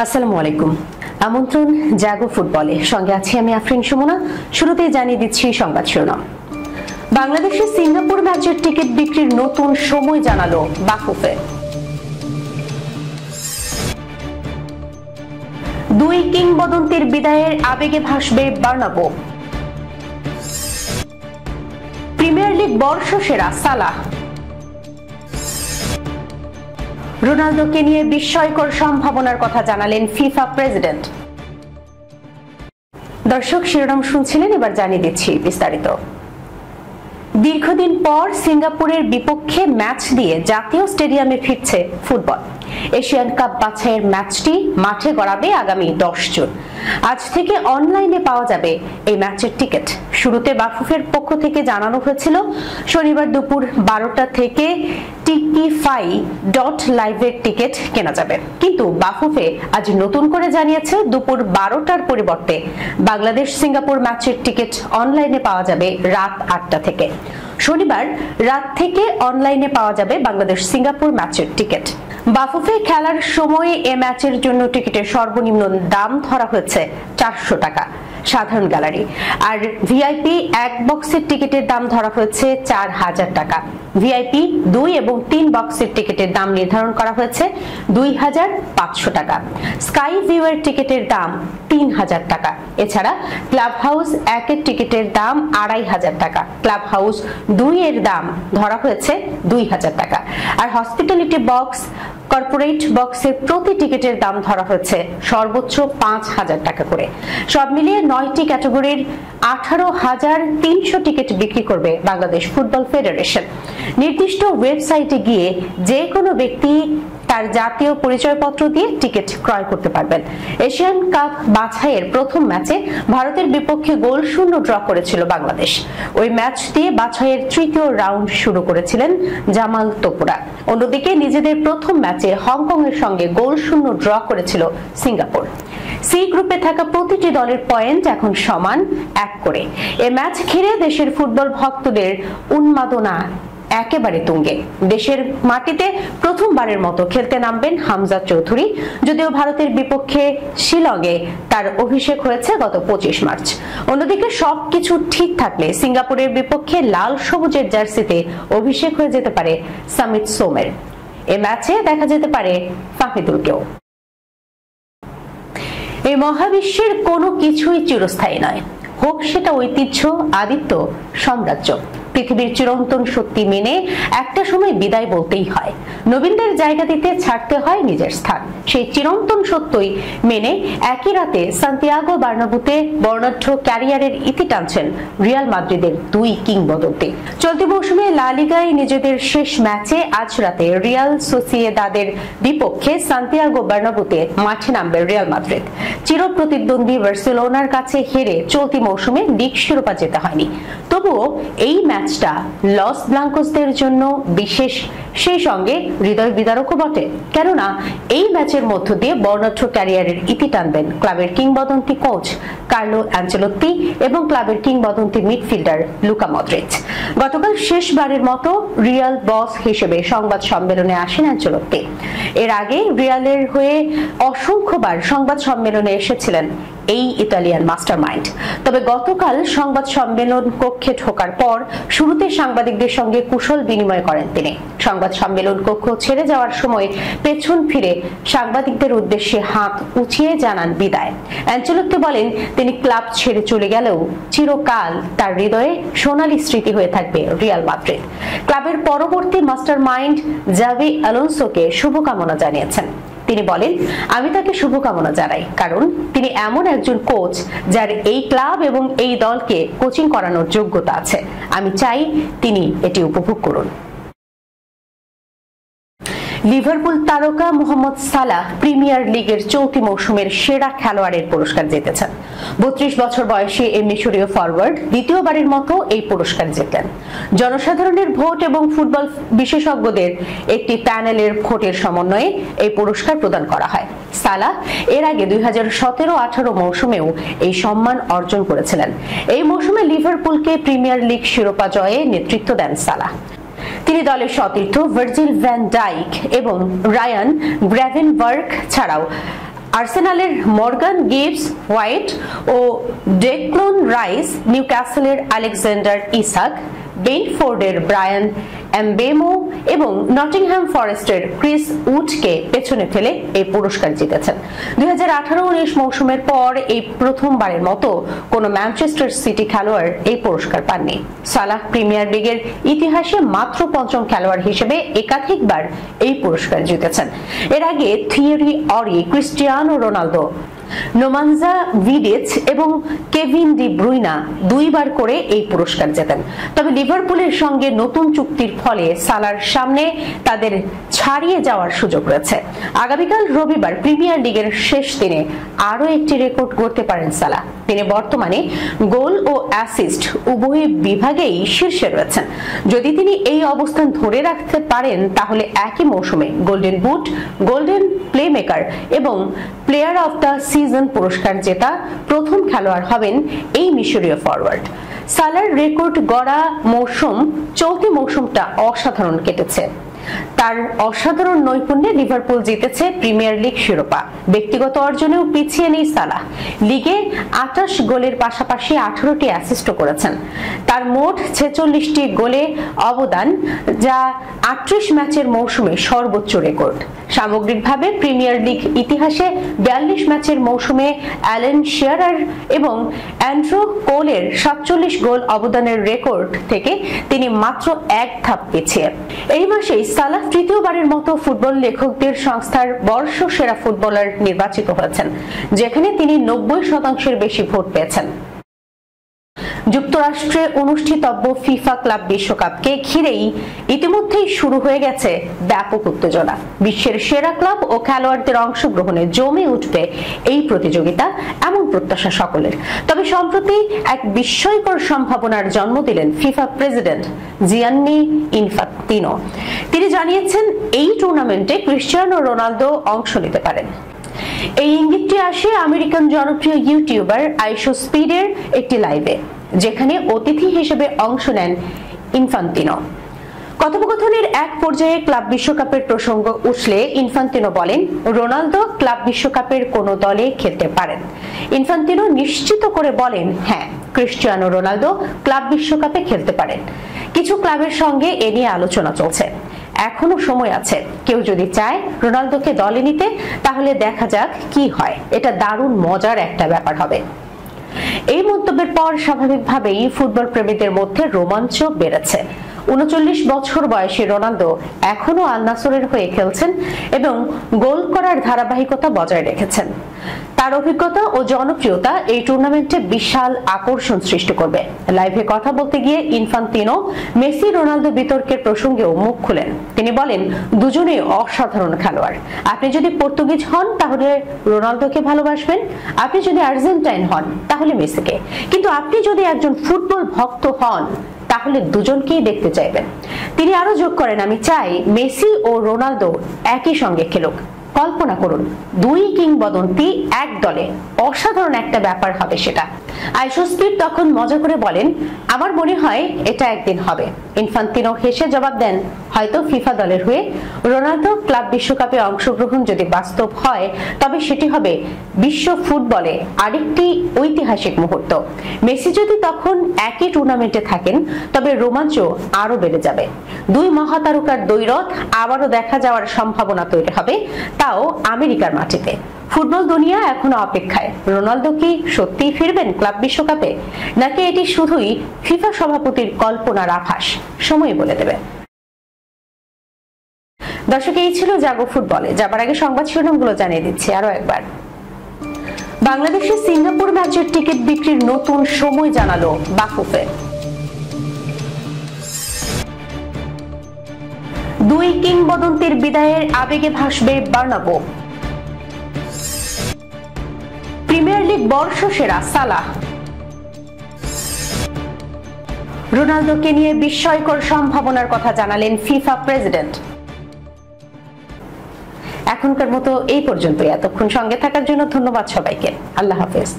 আসসালামু আলাইকুম। আমন্ত্রণ জাগো ফুটবলে, সঙ্গে আছি আমি আফরিন সুমনা। শুরুতেই জানিয়ে দিচ্ছি সংবাদ শিরোনাম। বাংলাদেশের সিঙ্গাপুর ম্যাচের টিকিট বিক্রির নতুন সময় জানালো বাফুফে। দুই কিংবদন্তির বিদায়ের আবেগে ভাসবে বার্নাব্যু। প্রিমিয়ার লিগ বর্ষসেরা সালাহ। রোনালদোকে নিয়ে বিস্ময়কর সম্ভাবনার কথা জানালেন ফিফা প্রেসিডেন্ট। দর্শক, শিরোনাম শুনছিলেন, এবার জানিয়ে দিচ্ছি বিস্তারিত। দীর্ঘদিন পর সিঙ্গাপুরের বিপক্ষে ম্যাচ দিয়ে জাতীয় স্টেডিয়ামে ফিরছে ফুটবল। এশিয়ান কাপ বাছাইয়ের ম্যাচটি মাঠে গড়াবে আগামী 10 জুন। আজ থেকে অনলাইনে পাওয়া যাবে এই ম্যাচের টিকিট। শুরুতে বাফুফের পক্ষ থেকে জানানো হয়েছিল শনিবার দুপুর 12টা থেকে টিকিফাই.লাইভের টিকিট কেনা যাবে, কিন্তু বাফুফে আজ নতুন করে জানিয়েছে দুপুর 12টার পরিবর্তে বাংলাদেশ সিঙ্গাপুর ম্যাচের টিকিট অনলাইনে পাওয়া যাবে রাত 8টা থেকে। শনিবার রাত থেকে অনলাইনে পাওয়া যাবে বাংলাদেশ সিঙ্গাপুর ম্যাচের টিকিট। বাফুফে খেলার সময় এ ম্যাচের জন্য টিকিটের সর্বনিম্ন দাম ধরা হয়েছে 400 টাকা সাধারণ গ্যালারি, আর ভিআইপি এক বক্সের টিকিটের দাম ধরা হয়েছে 4000 টাকা। ভিআইপি 2 এবং 3 বক্সের টিকিটের দাম নির্ধারণ করা হয়েছে 2500 টাকা। স্কাই ভিউ এর টিকিটের দাম 3000 টাকা। এছাড়া ক্লাব হাউস 1 এর টিকিটের দাম 2500 টাকা। ক্লাব হাউস 2 এর দাম ধরা হয়েছে 2000 টাকা। আর হসপিটালিটি বক্স, কর্পোরেট বক্সের প্রতি টিকিটের দাম ধরা হয়েছে সর্বোচ্চ 5000 টাকা করে। সব মিলিয়ে 9টি ক্যাটাগরির 18,300 টিকিট বিক্রি করবে বাংলাদেশ ফুটবল ফেডারেশন। নির্দিষ্ট ওয়েবসাইটে গিয়ে যে কোনো ব্যক্তি তার জাতীয় পরিচয়পত্র দিয়ে টিকিট ক্রয় করতে পারবেন। এশিয়ান কাপ বাছাইয়ের প্রথম ম্যাচে ভারতের বিপক্ষে গোলশূন্য ড্র করেছিল বাংলাদেশ। ওই ম্যাচ দিয়ে বাছাইয়ের তৃতীয় রাউন্ড শুরু করেছিলেন জামাল তোপুরা। অন্যদিকে নিজেদের প্রথম ম্যাচে হংকং এর সঙ্গে গোলশূন্য ড্র করেছিল সিঙ্গাপুর। সি গ্রুপে থাকা প্রতিটি দলের পয়েন্ট এখন সমান 1 করে। এ ম্যাচ ঘিরে দেশের ফুটবল ভক্তদের উন্মাদনা একেবারে তুঙ্গে। দেশের মাটিতে প্রথমবারের মতো খেলতে নামবেন হামজা চৌধুরী। যদিও ভারতের বিপক্ষে শিলংয়ে তার অভিষেক হয়েছে গত 25 মার্চ। অন্যদিকে সবকিছু ঠিক থাকলে সিঙ্গাপুরের বিপক্ষে লাল সবুজের জার্সিতে অভিষেক হয়ে যেতে পারে সামিত সোমের। এ ম্যাচে দেখা যেতে পারে ফাহিদুলকেও। এই মহাবিশ্বের কোনো কিছুই চিরস্থায়ী নয়, হোক সেটা ঐতিহ্য, আদিত্য, সাম্রাজ্য। পৃথিবীর চিরন্তন সত্যি মেনে একটা সময় বিদায় বলতেই হয়। নবীনদের জায়গা দিতে ছাড়তে হয় নিজের স্থান। সেই চিরন্তন সত্যই মেনে একই রাতে সান্তিয়াগো বার্নাব্যুতে বর্ণাঢ্য ক্যারিয়ারের ইতি টানছেন রিয়াল মাদ্রিদের 2 কিংবদন্তি। চলতি মৌসুমে লা লিগায় নিজেদের শেষ ম্যাচে আজ রাতে রিয়াল সোসিয়েদাদের বিপক্ষে সান্তিয়াগো বার্নাব্যুতে মাঠে নামবে রিয়াল মাদ্রিদ। চিরপ্রতিদ্বন্দ্বী বার্সেলোনার কাছে হেরে চলতি মৌসুমে লিগ শিরোপা জেতা হয়নি। তবুও এই ম্যাচটা লস ব্লাঙ্কোসদের জন্য বিশেষ, সেই সঙ্গে হৃদয় বিদারকও বটে। কেননা এই ম্যাচের মধ্য দিয়ে বর্ণাঢ্য ক্যারিয়ারের ইতি টানবেন ক্লাবের কিংবদন্তি কোচ কার্লো অ্যাঞ্চেলোত্তি এবং ক্লাবের কিংবদন্তি মিডফিল্ডার লুকা মদ্রিচ। গতকাল শেষবারের মতো রিয়াল বস হিসেবে সংবাদ সম্মেলনে আসেন অ্যাঞ্চেলোত্তি। এর আগে রিয়ালের হয়ে অসংখ্যবার সংবাদ সম্মেলনে এসেছিলেন এই ইতালিয়ান মাস্টারমাইন্ড। তবে গতকাল সংবাদ সম্মেলন কক্ষে ঢোকার পর শুরুতে সাংবাদিকদের সঙ্গে কুশল বিনিময় করেন তিনি। সংবাদ সম্মেলন কক্ষ ছেড়ে যাওয়ার সময় পেছন ফিরে সাংবাদিকদের উদ্দেশ্যে হাত উঁচিয়ে জানান বিদায়। অ্যাঞ্চেলোত্তি বলেন, তিনি ক্লাব ছেড়ে চলে গেলেও চিরকাল তার হৃদয়ে সোনালী স্মৃতি হয়ে থাকবে রিয়াল মাদ্রিদ। ক্লাবের পরবর্তী মাস্টারমাইন্ড জাভি আলোনসোকে শুভকামনা জানিয়েছেন। তিনি বলেন, আমি তাকে শুভকামনা জানাই, কারণ তিনি এমন একজন কোচ যার এই ক্লাব এবং এই দলকে কোচিং করানোর যোগ্যতা আছে। আমি চাই তিনি এটি উপভোগ করুন। লিভারপুল তারকা মোহাম্মদ সালাহ প্রিমিয়ার লিগের চলতি মৌসুমের সেরা খেলোয়াড়ের পুরস্কার জিতেছেন। 32 বছর বয়সী এই মিশরীয় ফরওয়ার্ড দ্বিতীয়বারের মতো এই পুরস্কার জিতলেন। জনসাধারণের ভোট এবং ফুটবল বিশেষজ্ঞদের একটি প্যানেলের ভোটের সমন্বয়ে এই পুরস্কার প্রদান করা হয়। সালাহ এর আগে 2017-18 মৌসুমেও এই সম্মান অর্জন করেছিলেন। এই মৌসুমে লিভারপুলকে প্রিমিয়ার লিগ শিরোপা জয়ে নেতৃত্ব দেন সালাহ। তিনি দলের সতীর্থ ভার্জিল ভ্যান ডাইক এবং রায়ান গ্রাভেনবার্গ ছাড়াও আর্সেনালের মর্গান গিবস হোয়াইট ও ডেক্লান রাইস, নিউক্যাসলের আলেকজান্ডার ইসাক, বেনফোর্ডের ব্রায়ান এমবেমো এবং নটিংহ্যাম ফরেস্টের ক্রিস উডকে পেছনে ফেলে এই পুরস্কার জিতেছেন। 2018-19 মৌসুমের পর এই প্রথমবারের মতো কোনো ম্যানচেস্টার সিটি খেলোয়াড় এই পুরস্কার পাননি। সালাহ প্রিমিয়ার লিগের ইতিহাসে মাত্র পঞ্চম খেলোয়াড় হিসেবে একাধিকবার এই পুরস্কার জিতেছেন। এর আগে থিয়েরি অরি, ক্রিস্টিয়ানো রোনালদো, নোমানজা ভিডিচ এবং কেভিন ডি ব্রুইনা দুইবার করে এই পুরস্কার জেতেন। তবে লিভারপুলের সঙ্গে নতুন চুক্তির ফলে সালার সামনে তাদের ছাড়িয়ে যাওয়ার সুযোগ রয়েছে। আগামীকাল রবিবার প্রিমিয়ার লিগের শেষ দিনে আরও একটি রেকর্ড গড়তে পারেন সালাহ। তিনি বর্তমানে গোল ও অ্যাসিস্ট উভয় বিভাগেই শীর্ষে রয়েছেন। যদি তিনি এই অবস্থান ধরে রাখতে পারেন তাহলে একই মৌসুমে গোল্ডেন বুট, গোল্ডেন প্লেমেকার এবং প্লেয়ার অফ দ্য সিজন পুরস্কার জেতা প্রথম খেলোয়াড় হবেন এই মিশরীয় ফরওয়ার্ড। সালার রেকর্ড গড়া মৌসুম, চলতি মৌসুমটা অসাধারণ কেটেছে। তার অসাধারণ নৈপুণ্যে লিভারপুল জিতেছে প্রিমিয়ার লিগ শিরোপা। ব্যক্তিগত অর্জনেও পিছিয়ে নেই সালাহ। লিগে 28 গোলের পাশাপাশি 18টি অ্যাসিস্টও করেছেন। তার মোট 46টি গোলে অবদান, যা 38 ম্যাচের মৌসুমে সর্বোচ্চ রেকর্ড। সামগ্রিকভাবে প্রিমিয়ার লিগ ইতিহাসে 42 ম্যাচের মৌসুমে অ্যালেন শিয়ারার এবং অ্যান্ড্রু কোলের 47 গোল অবদানের রেকর্ড থেকে তিনি মাত্র এক ধাপ পিছিয়ে। এই মাসেই সালাহ তৃতীয়বারের মতো ফুটবল লেখকদের সংস্থার বর্ষসেরা ফুটবলার নির্বাচিত হয়েছেন, যেখানে তিনি 90% বেশি ভোট পেয়েছেন। যুক্তরাষ্ট্রে অনুষ্ঠিতব্য ফিফা ক্লাব বিশ্বকাপকে ঘিরেই ইতিমধ্যেই শুরু হয়ে গেছে ব্যাপক উত্তেজনা। বিশ্বের সেরা ক্লাব ও খেলোয়াড়দের অংশগ্রহণে জমে উঠবে এই প্রতিযোগিতা, এমন প্রত্যাশা সকলের। তবে সম্প্রতি এক বিস্ময়কর সম্ভাবনার জন্ম দিলেন ফিফা প্রেসিডেন্ট জিয়ান্নি ইনফান্তিনো। তিনি জানিয়েছেন এই টুর্নামেন্টে ক্রিস্টিয়ানো রোনালদো অংশ নিতে পারেন। এই ইঙ্গিতটি আসে আমেরিকান জনপ্রিয় ইউটিউবার আইশো স্পিডের একটি লাইভে, যেখানে অতিথি হিসেবে অংশ নেন ইনফান্তিনো। কথোপকথনের এক পর্যায়ে ক্লাব বিশ্বকাপের প্রসঙ্গ উঠলে ইনফান্তিনো বলেন, রোনালদো ক্লাব বিশ্বকাপের কোনো দলে খেলতে পারেন। ইনফান্তিনো নিশ্চিত করে বলেন, হ্যাঁ, ক্রিস্টিয়ানো রোনালদো ক্লাব বিশ্বকাপে খেলতে পারেন। কিছু ক্লাবের সঙ্গে এ নিয়ে আলোচনা চলছে। এখনো সময় আছে। কেউ যদি চায় রোনালদোকে দলে নিতে, তাহলে দেখা যাক কি হয়। এটা দারুণ মজার একটা ব্যাপার হবে। এই মন্তব্যের পর স্বাভাবিকভাবেই ফুটবল প্রেমীদের মধ্যে রোমাঞ্চ বেড়েছে। 39 বছর বয়সী রোনালদো এখনো আল নাসরের হয়ে খেলছেন এবং গোল করার ধারাবাহিকতা বজায় রেখেছেন। তার অভিজ্ঞতা ও জনপ্রিয়তা এই টুর্নামেন্টে বিশাল আকর্ষণ সৃষ্টি করবে। লাইভে কথা বলতে গিয়ে ইনফান্তিনো মেসি রোনালদো বিতর্কের প্রসঙ্গেও মুখ খুলেন। তিনি বলেন, দুজনেই অসাধারণ খেলোয়াড়। আপনি যদি পর্তুগিজ হন তাহলে রোনালদোকে ভালোবাসবেন, আপনি যদি আর্জেন্টাইন হন তাহলে মেসিকে, কিন্তু আপনি যদি একজন ফুটবল ভক্ত হন তাহলে দুজনকেই দেখতে চাইবেন। তিনি আরো যোগ করেন, আমি চাই মেসি ও রোনালদো একই সঙ্গে খেলুক। কল্পনা করুন, দুই কিংবদন্তি এক দলে, অসাধারণ একটা ব্যাপার হবে সেটা। আইশো স্পিড তখন মজা করে বলেন, আমার মনে হয় এটা একদিন হবে। ইনফান্তিনো হেসে জবাব দেন, হয়তো ফিফা দলের হয়ে রোনালদো ক্লাব বিশ্বকাপে অংশগ্রহণ যদি বাস্তব হয়, তবে সেটি হবে বিশ্ব ফুটবলে আরেকটি ঐতিহাসিক মুহূর্ত। মেসি যদি তখন একই টুর্নামেন্টে থাকেন, তবে রোমাঞ্চ আরো বেড়ে যাবে। দুই মহাতারকার দ্বৈরথ আবারও দেখা যাওয়ার সম্ভাবনা তৈরি হবে, তাও আমেরিকার মাটিতে। ফুটবল দুনিয়া এখনো অপেক্ষায়। রোনালদো কি সত্যিই ফিরবেন ক্লাব বিশ্বকাপে, নাকি এটি শুধুই ফিফা সভাপতির কল্পনার আভাস? সময় বলে দেবে। দর্শক, এই ছিল জাগো ফুটবলে। যাবার আগে সংবাদ শিরোনামগুলো জানিয়ে দিচ্ছি আরো একবার। বাংলাদেশে সিঙ্গাপুর ম্যাচের টিকিট বিক্রির নতুন সময় জানালো বাফুফে। দুই কিংবদন্তির বিদায়ের আবেগে ভাসবে বার্নাব্যু। প্রিমিয়ার লিগ বর্ষসেরা সালাহ। রোনালদোকে নিয়ে বিস্ময়কর সম্ভাবনার কথা জানালেন ফিফা প্রেসিডেন্ট। এখনকার মতো এই পর্যন্তই। এতক্ষণ সঙ্গে থাকার জন্য ধন্যবাদ সবাইকে। আল্লাহ হাফেজ।